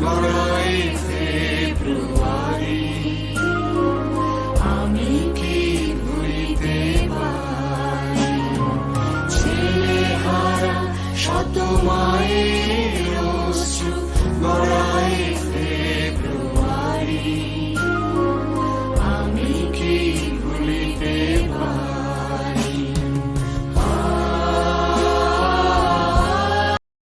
গড়াই ফেব্রুয়ারি, আমি কি ভুলিতে পারি ছেলে হারা শত মায়ের অশ্রু গড়াই